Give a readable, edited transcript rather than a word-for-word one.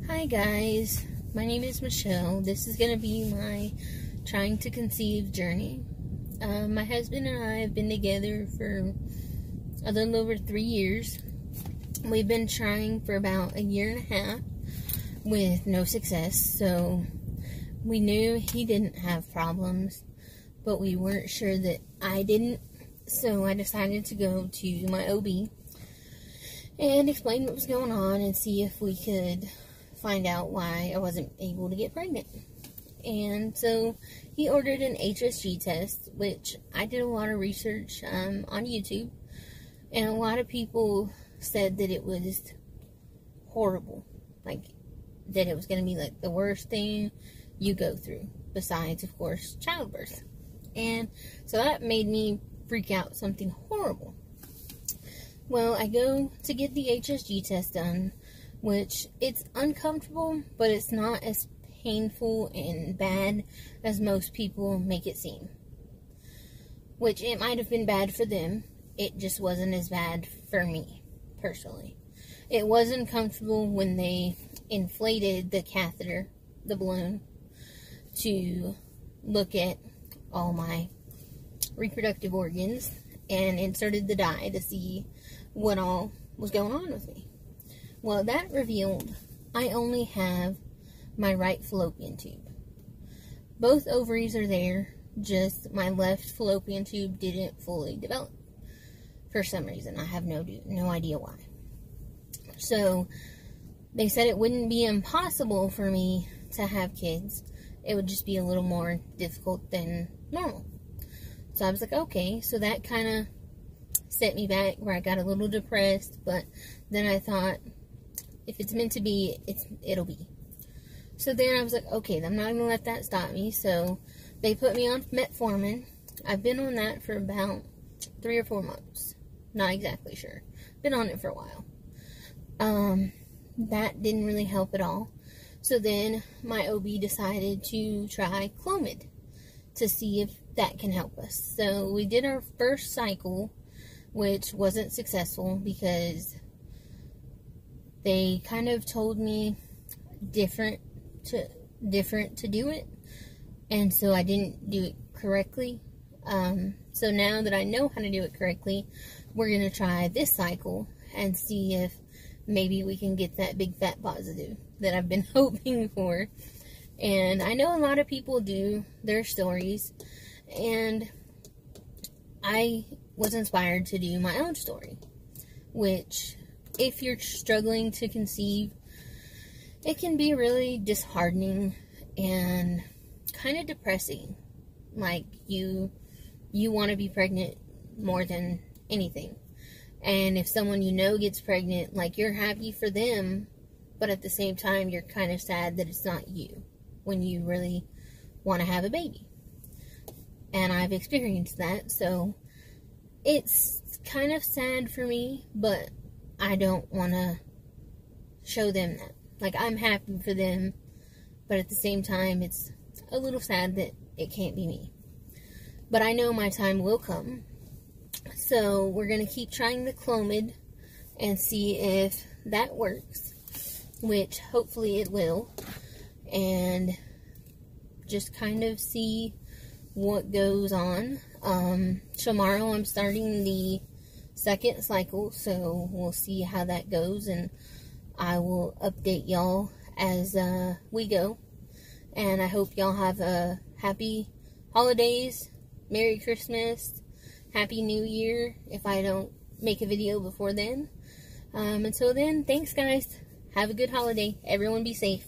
Hi guys, my name is Michelle. This is going to be my trying to conceive journey. My husband and I have been together for a little over 3 years. We've been trying for about a year and a half with no success, so we knew he didn't have problems, but we weren't sure that I didn't, so I decided to go to my OB and explain what was going on and see if we could find out why I wasn't able to get pregnant. And so he ordered an HSG test, which I did a lot of research on YouTube, and a lot of people said that it was horrible, like that it was going to be like the worst thing you go through, besides of course childbirth. And so that made me freak out, something horrible. Well, I go to get the HSG test done, which it's uncomfortable, but it's not as painful and bad as most people make it seem. Which it might have been bad for them, it just wasn't as bad for me, personally. It was uncomfortable when they inflated the catheter, the balloon, to look at all my reproductive organs and inserted the dye to see what all was going on with me. Well, that revealed I only have my right fallopian tube. Both ovaries are there, just my left fallopian tube didn't fully develop for some reason. I have no idea why. So they said it wouldn't be impossible for me to have kids. It would just be a little more difficult than normal. So I was like, okay. So that kind of set me back, where I got a little depressed, but then I thought, if it's meant to be, it'll be. So then I was like, okay, I'm not going to let that stop me. So they put me on metformin. I've been on that for about 3 or 4 months. Not exactly sure. Been on it for a while. That didn't really help at all. So then my OB decided to try Clomid to see if that can help us. So we did our first cycle, which wasn't successful because they kind of told me different to do it, and so I didn't do it correctly. So now that I know how to do it correctly, we're gonna try this cycle and see if maybe we can get that big fat positive that I've been hoping for. And I know a lot of people do their stories, and I was inspired to do my own story, which, if you're struggling to conceive, it can be really disheartening and kind of depressing. Like, you want to be pregnant more than anything. And if someone you know gets pregnant, like, you're happy for them, but at the same time, you're kind of sad that it's not you when you really want to have a baby. And I've experienced that, so it's kind of sad for me, but I don't want to show them that. Like, I'm happy for them, but at the same time, it's a little sad that it can't be me. But I know my time will come. So we're going to keep trying the Clomid and see if that works, which hopefully it will, and just kind of see what goes on. Tomorrow I'm starting the second cycle, so we'll see how that goes, and I will update y'all as we go. And I hope y'all have a happy holidays, Merry Christmas, Happy New Year, if I don't make a video before then. Until then, thanks guys. Have a good holiday. Everyone be safe.